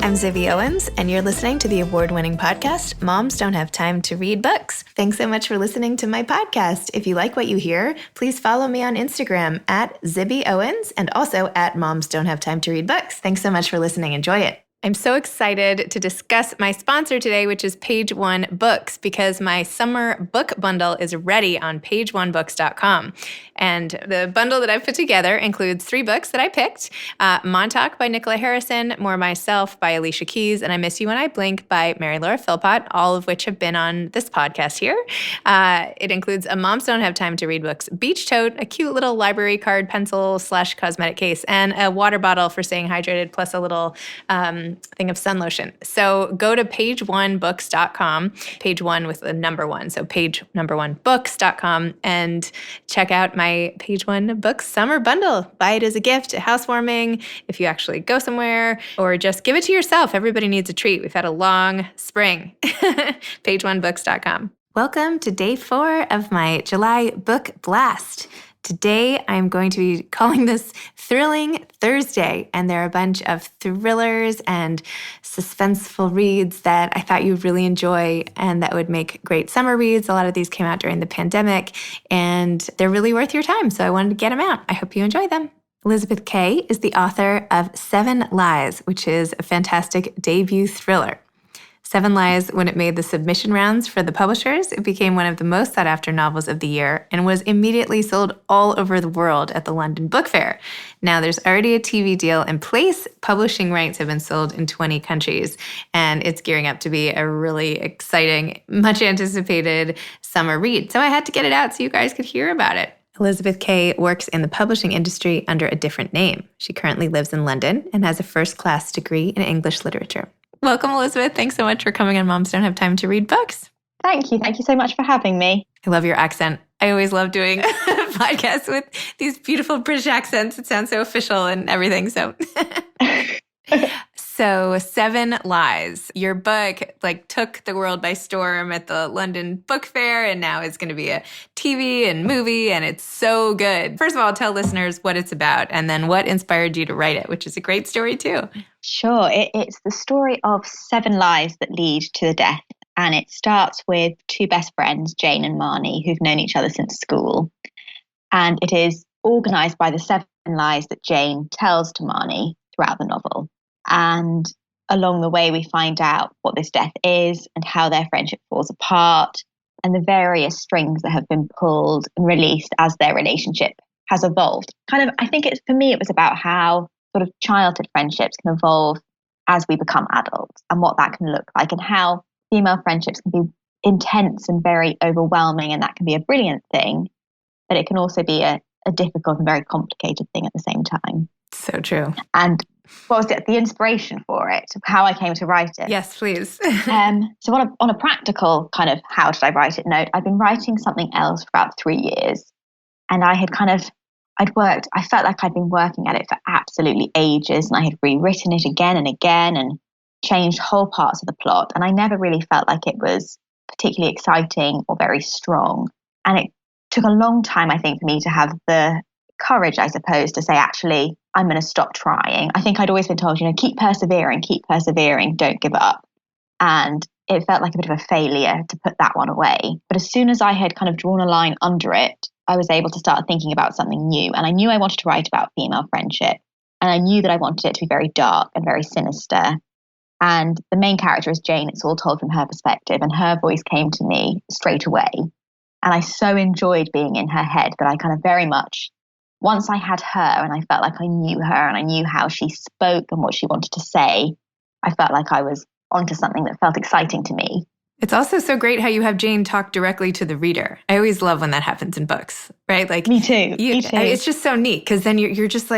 I'm Zibby Owens, and you're listening to the award-winning podcast, Moms Don't Have Time to Read Books. Thanks so much for listening to my podcast. If you like what you hear, please follow me on Instagram at Zibby Owens and also at Moms Don't Have Time to Read Books. Thanks so much for listening. Enjoy it. I'm so excited to discuss my sponsor today, which is Page One Books, because my summer book bundle is ready on pageonebooks.com. And the bundle that I've put together includes 3 books that I picked, Montauk by Nicola Harrison, More Myself by Alicia Keys, and I Miss You When I Blink by Mary Laura Philpott, all of which have been on this podcast here. It includes a Moms Don't Have Time to Read Books beach tote, a cute little library card pencil / cosmetic case, and a water bottle for staying hydrated, plus a little thing of sun lotion. So go to pageonebooks.com, page one with the number 1, so pageonebooks.com, and check out my Page One Books summer bundle. Buy it as a gift, a housewarming, if you actually go somewhere, or just give it to yourself. Everybody needs a treat. We've had a long spring. pageonebooks.com. Welcome to day 4 of my July book blast. Today, I'm going to be calling this Thrilling Thursday, and there are a bunch of thrillers and suspenseful reads that I thought you'd really enjoy and that would make great summer reads. A lot of these came out during the pandemic, and they're really worth your time, so I wanted to get them out. I hope you enjoy them. Elizabeth Kay is the author of 7 Lies, which is a fantastic debut thriller. 7 Lies, when it made the submission rounds for the publishers, it became one of the most sought-after novels of the year and was immediately sold all over the world at the London Book Fair. Now, there's already a TV deal in place. Publishing rights have been sold in 20 countries, and it's gearing up to be a really exciting, much-anticipated summer read. So I had to get it out so you guys could hear about it. Elizabeth Kay works in the publishing industry under a different name. She currently lives in London and has a first-class degree in English literature. Welcome, Elizabeth. Thanks so much for coming on Moms Don't Have Time to Read Books. Thank you. Thank you so much for having me. I love your accent. I always love doing podcasts with these beautiful British accents. It sounds so official and everything. So 7 Lies. Your book took the world by storm at the London Book Fair, and now it's going to be a TV and movie, and it's so good. First of all, tell listeners what it's about, and then what inspired you to write it, which is a great story too. Sure. It's the story of 7 lies that lead to the death, and it starts with 2 best friends, Jane and Marnie, who've known each other since school. And it is organized by the 7 lies that Jane tells to Marnie throughout the novel. And along the way, we find out what this death is and how their friendship falls apart and the various strings that have been pulled and released as their relationship has evolved. I think for me, it was about how sort of childhood friendships can evolve as we become adults and what that can look like, and how female friendships can be intense and very overwhelming, and that can be a brilliant thing, but it can also be a difficult and very complicated thing at the same time. So true. And what was the inspiration for it, how I came to write it? Yes, please. So on a practical kind of how did I write it note, I'd been writing something else for about 3 years. And I felt like I'd been working at it for absolutely ages. And I had rewritten it again and again and changed whole parts of the plot. And I never really felt like it was particularly exciting or very strong. And it took a long time, I think, for me to have the courage, I suppose, to say, actually, I'm going to stop trying. I think I'd always been told, keep persevering, don't give up. And it felt like a bit of a failure to put that one away. But as soon as I had kind of drawn a line under it, I was able to start thinking about something new. And I knew I wanted to write about female friendship. And I knew that I wanted it to be very dark and very sinister. And the main character is Jane. It's all told from her perspective. And her voice came to me straight away. And I so enjoyed being in her head that I kind of very much, once I had her and I felt like I knew her and I knew how she spoke and what she wanted to say, I felt like I was onto something that felt exciting to me. It's also so great how you have Jane talk directly to the reader. I always love when that happens in books, right? Me too. Me too. It's just so neat because then you're just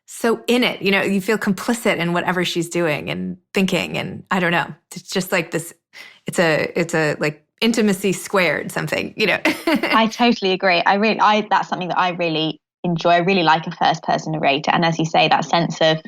so in it. You feel complicit in whatever she's doing and thinking, and I don't know. It's just like this. It's a intimacy squared something. I totally agree. That's something that I really enjoy. I really like a first person narrator, and as you say, that sense of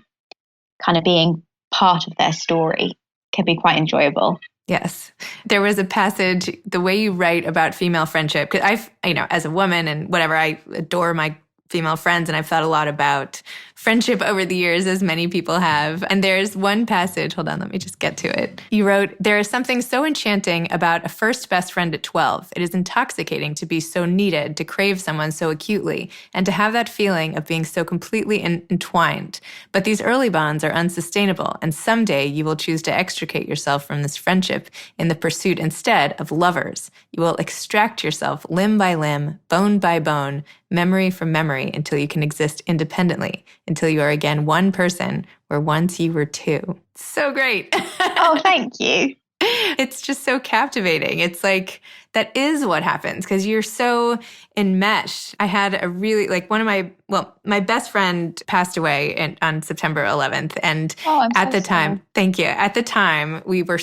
kind of being part of their story can be quite enjoyable. Yes. There was a passage, the way you write about female friendship, because as a woman and whatever, I adore my female friends, and I've thought a lot about friendship over the years, as many people have. And there's one passage, hold on, let me just get to it. You wrote, "There is something so enchanting about a first best friend at 12. It is intoxicating to be so needed, to crave someone so acutely, and to have that feeling of being so completely entwined. But these early bonds are unsustainable, and someday you will choose to extricate yourself from this friendship in the pursuit instead of lovers. You will extract yourself limb by limb, bone by bone, memory from memory, until you can exist independently, until you are again one person where once you were two." So great. Oh, thank you. It's just so captivating. It's like, that is what happens because you're so enmeshed. I had a really, like my best friend passed away on September 11th. And at the time, thank you. At the time, we were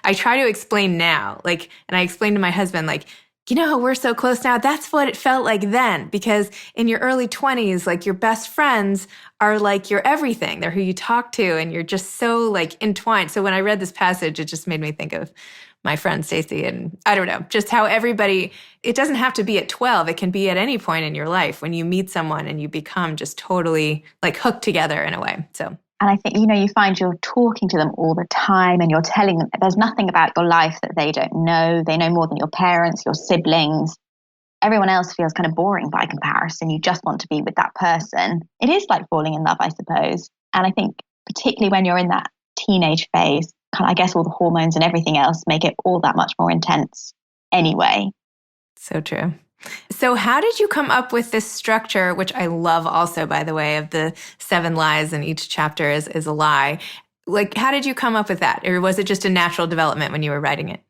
I try to explain now, and I explained to my husband, we're so close now. That's what it felt like then. Because in your early 20s, your best friends are your everything. They're who you talk to, and you're just so entwined. So when I read this passage, it just made me think of my friend Stacy, and I don't know, just how everybody, it doesn't have to be at 12. It can be at any point in your life when you meet someone and you become just totally hooked together in a way. So. And I think, you find you're talking to them all the time and you're telling them there's nothing about your life that they don't know. They know more than your parents, your siblings. Everyone else feels kind of boring by comparison. You just want to be with that person. It is like falling in love, I suppose. And I think particularly when you're in that teenage phase, I guess all the hormones and everything else make it all that much more intense anyway. So true. So how did you come up with this structure, which I love also, by the way, of the 7 lies and each chapter is a lie? How did you come up with that? Or was it just a natural development when you were writing it?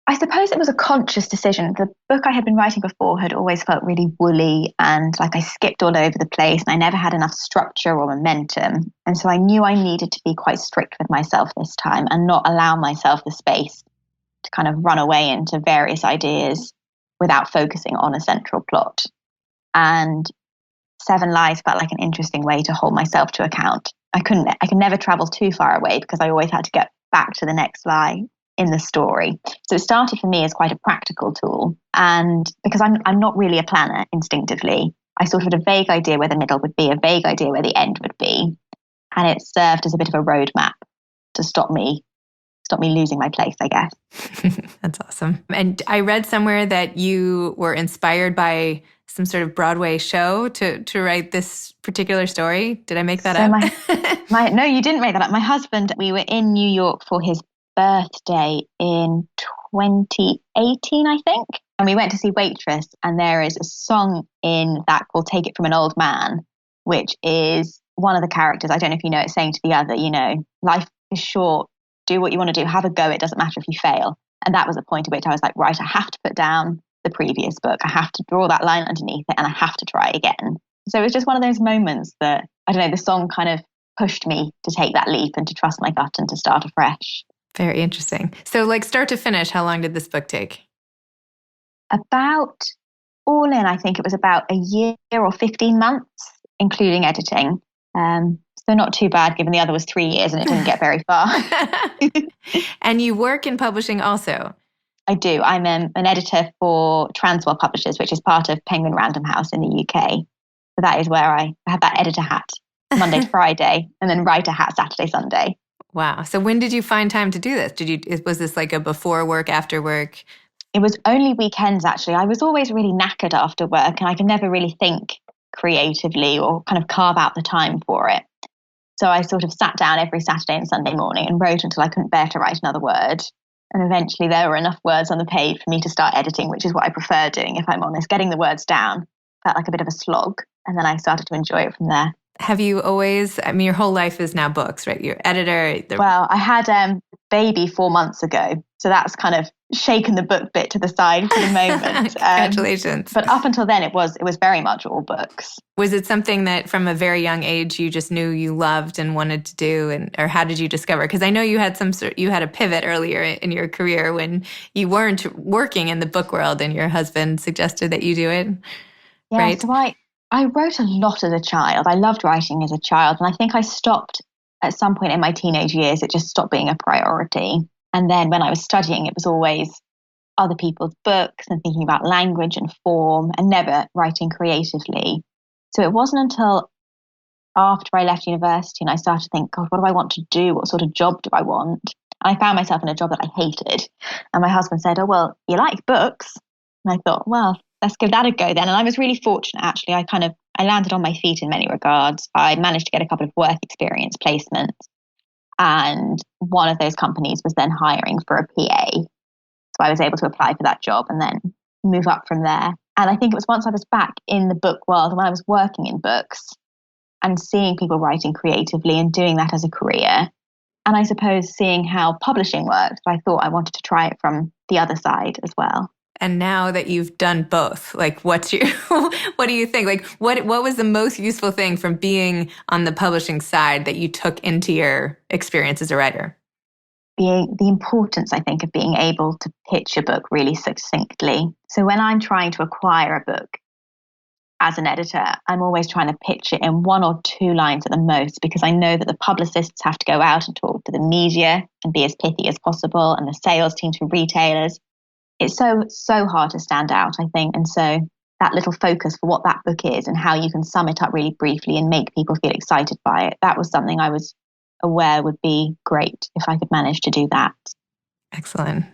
I suppose it was a conscious decision. The book I had been writing before had always felt really woolly and I skipped all over the place and I never had enough structure or momentum. And so I knew I needed to be quite strict with myself this time and not allow myself the space to kind of run away into various ideas without focusing on a central plot. And 7 lies felt like an interesting way to hold myself to account. I could never travel too far away because I always had to get back to the next lie in the story. So it started for me as quite a practical tool. And because I'm not really a planner instinctively, I sort of had a vague idea where the middle would be, a vague idea where the end would be. And it served as a bit of a roadmap to stop me losing my place, I guess. That's awesome. And I read somewhere that you were inspired by some sort of Broadway show to write this particular story. Did I make that up? No, you didn't make that up. My husband, we were in New York for his birthday in 2018, I think. And we went to see Waitress. And there is a song in that called Take It From an Old Man, which is one of the characters, I don't know if you know it, saying to the other, life is short. Do what you want to do. Have a go. It doesn't matter if you fail. And that was the point at which I was like, right, I have to put down the previous book. I have to draw that line underneath it and I have to try again. So it was just one of those moments that, I don't know, the song kind of pushed me to take that leap and to trust my gut and to start afresh. Very interesting. So start to finish, how long did this book take? About, all in, I think it was about a year or 15 months, including editing. So not too bad, given the other was 3 years and it didn't get very far. And you work in publishing also? I do. I'm an editor for Transworld Publishers, which is part of Penguin Random House in the UK. So that is where I have that editor hat Monday to Friday and then writer hat Saturday, Sunday. Wow. So when did you find time to do this? Was this a before work, after work? It was only weekends, actually. I was always really knackered after work and I could never really think creatively or kind of carve out the time for it. So I sort of sat down every Saturday and Sunday morning and wrote until I couldn't bear to write another word. And eventually there were enough words on the page for me to start editing, which is what I prefer doing, if I'm honest. Getting the words down felt like a bit of a slog. And then I started to enjoy it from there. Have you always, your whole life is now books, right? You're editor. Well, I had baby 4 months ago. So that's kind of shaken the book bit to the side for the moment. Congratulations. But up until then, it was very much all books. Was it something that from a very young age you just knew you loved and wanted to do, or how did you discover? Because I know you had you had a pivot earlier in your career when you weren't working in the book world, and your husband suggested that you do it. Yeah, right? So I wrote a lot as a child. I loved writing as a child, and I think I stopped at some point in my teenage years. It just stopped being a priority. And then when I was studying, it was always other people's books and thinking about language and form and never writing creatively. So it wasn't until after I left university and I started to think, God, what do I want to do? What sort of job do I want? And I found myself in a job that I hated. And my husband said, oh, well, you like books. And I thought, well, let's give that a go then. And I was really fortunate, actually. I landed on my feet in many regards. I managed to get a couple of work experience placements. And one of those companies was then hiring for a PA. So I was able to apply for that job and then move up from there. And I think it was once I was back in the book world, when I was working in books and seeing people writing creatively and doing that as a career, and I suppose seeing how publishing works, I thought I wanted to try it from the other side as well. And now that you've done both, like what do you think? Like what was the most useful thing from being on the publishing side that you took into your experience as a writer? The importance, I think, of being able to pitch a book really succinctly. So when I'm trying to acquire a book as an editor, I'm always trying to pitch it in 1 or 2 lines at the most, because I know that the publicists have to go out and talk to the media and be as pithy as possible, and the sales team to retailers. It's so hard to stand out, I think. And so that little focus for what that book is and how you can sum it up really briefly and make people feel excited by it, that was something I was aware would be great if I could manage to do that. Excellent.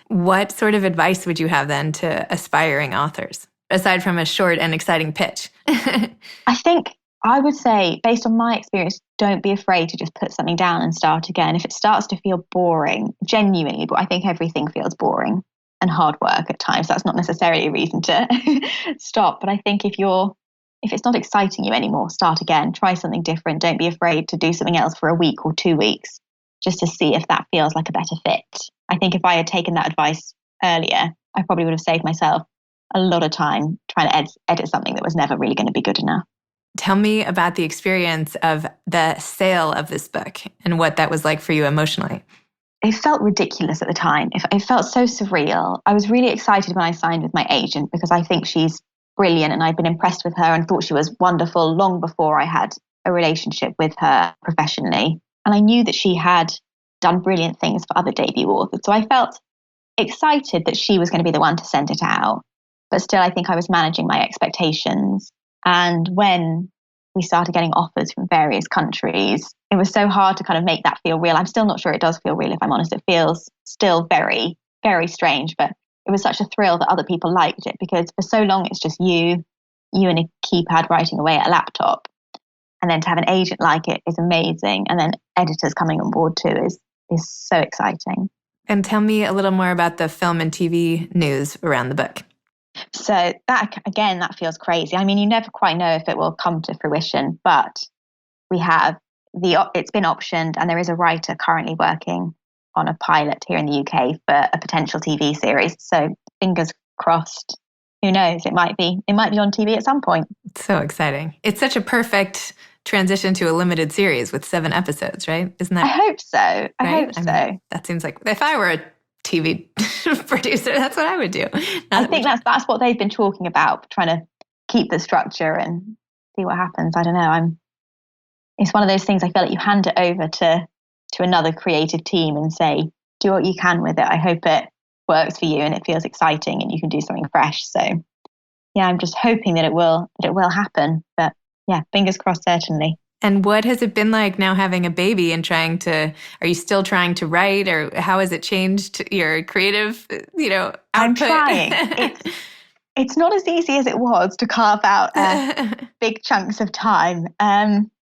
What sort of advice would you have then to aspiring authors, aside from a short and exciting pitch? I think I would say, based on my experience, don't be afraid to just put something down and start again. If it starts to feel boring, genuinely, but I think everything feels boring and hard work at times. That's not necessarily a reason to stop. But I think if it's not exciting you anymore, start again, try something different. Don't be afraid to do something else for a week or 2 weeks just to see if that feels like a better fit. I think if I had taken that advice earlier, I probably would have saved myself a lot of time trying to edit something that was never really going to be good enough. Tell me about the experience of the sale of this book and what that was like for you emotionally. It felt ridiculous at the time. It felt so surreal. I was really excited when I signed with my agent because I think she's brilliant and I'd been impressed with her and thought she was wonderful long before I had a relationship with her professionally. And I knew that she had done brilliant things for other debut authors. So I felt excited that she was going to be the one to send it out. But still, I think I was managing my expectations. And when we started getting offers from various countries, it was so hard to kind of make that feel real. I'm still not sure it does feel real, if I'm honest. It feels still very, very strange, but it was such a thrill that other people liked it, because for so long it's just you and a keypad writing away at a laptop. And then to have an agent like it is amazing. And then editors coming on board too is so exciting. And tell me a little more about the film and TV news around the book. So that feels crazy. I mean, you never quite know if it will come to fruition, but we have it's been optioned, and there is a writer currently working on a pilot here in the UK for a potential TV series. So fingers crossed. Who knows? It might be on TV at some point. It's so exciting. It's such a perfect transition to a limited series with 7 episodes, right? Isn't that? I hope so. I hope so. Mean, that seems like if I were a TV producer, that's what I would do. I think that's what they've been talking about, trying to keep the structure and see what happens. I don't know. It's one of those things I feel like you hand it over to another creative team and say, do what you can with it. I hope it works for you and it feels exciting and you can do something fresh. So yeah, I'm just hoping that it will happen. But yeah, fingers crossed, certainly. And what has it been like now having a baby and are you still trying to write, or how has it changed your creative, output? I'm trying. It's not as easy as it was to carve out big chunks of time.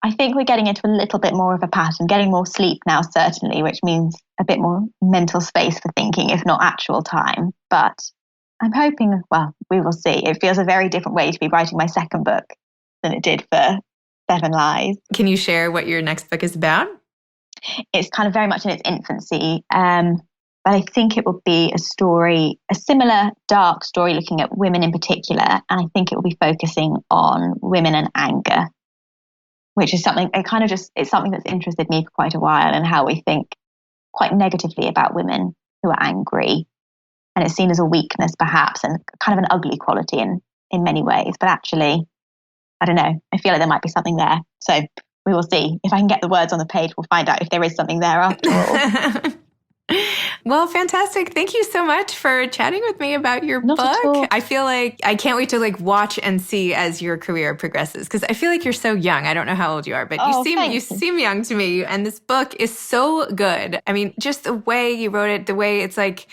I think we're getting into a little bit more of a pattern, getting more sleep now, certainly, which means a bit more mental space for thinking, if not actual time. But I'm hoping, well, we will see. It feels a very different way to be writing my second book than it did for 7 Lies. Can you share what your next book is about? It's kind of very much in its infancy, but I think it will be a similar dark story looking at women in particular, and I think it will be focusing on women and anger, which is something it's something that's interested me for quite a while, and how we think quite negatively about women who are angry, and it's seen as a weakness perhaps, and kind of an ugly quality in many ways, but actually, I don't know. I feel like there might be something there. So we will see. If I can get the words on the page, we'll find out if there is something there after all. Well, fantastic. Thank you so much for chatting with me about your Not at all. book. I feel like I can't wait to watch and see as your career progresses, because I feel like you're so young. I don't know how old you are, but you seem young to me. And this book is so good. I mean, just the way you wrote it, the way it's like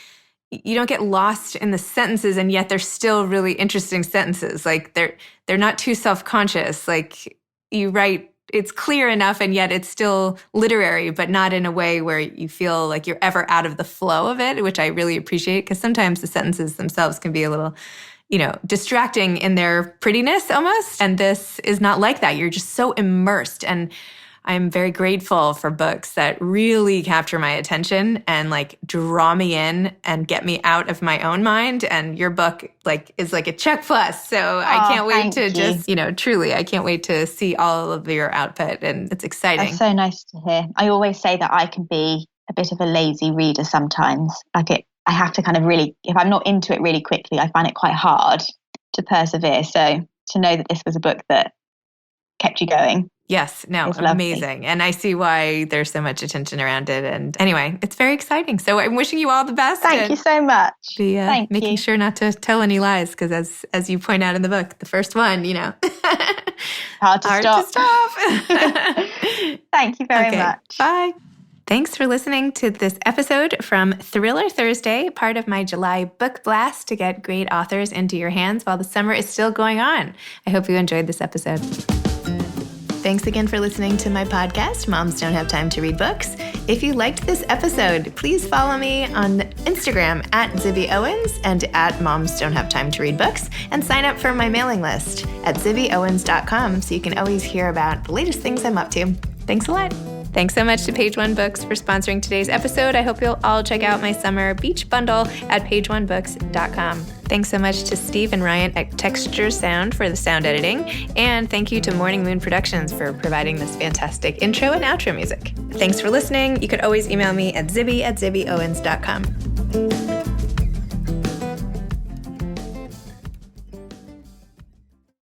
you don't get lost in the sentences, and yet they're still really interesting sentences. Like they're not too self-conscious. Like you write, it's clear enough, and yet it's still literary, but not in a way where you feel like you're ever out of the flow of it, which I really appreciate, because sometimes the sentences themselves can be a little, distracting in their prettiness almost. And this is not like that. You're just so immersed. And I'm very grateful for books that really capture my attention and draw me in and get me out of my own mind. And your book is like a check plus. So I can't wait to just, truly, I can't wait to see all of your output. And it's exciting. That's so nice to hear. I always say that I can be a bit of a lazy reader sometimes. I have to kind of really, if I'm not into it really quickly, I find it quite hard to persevere. So to know that this was a book that kept you going. Yes, no, amazing. And I see why there's so much attention around it. And anyway, it's very exciting. So I'm wishing you all the best. Thank you so much. Making sure not to tell any lies, because as you point out in the book, the first one, hard to stop. Thank you very much. Bye. Thanks for listening to this episode from Thriller Thursday, part of my July book blast to get great authors into your hands while the summer is still going on. I hope you enjoyed this episode. Thanks again for listening to my podcast, Moms Don't Have Time to Read Books. If you liked this episode, please follow me on Instagram at Zibby Owens and at Moms Don't Have Time to Read Books, and sign up for my mailing list at zibbyowens.com so you can always hear about the latest things I'm up to. Thanks a lot. Thanks so much to Page One Books for sponsoring today's episode. I hope you'll all check out my summer beach bundle at pageonebooks.com. Thanks so much to Steve and Ryan at Texture Sound for the sound editing. And thank you to Morning Moon Productions for providing this fantastic intro and outro music. Thanks for listening. You could always email me at zibby@zibbyowens.com.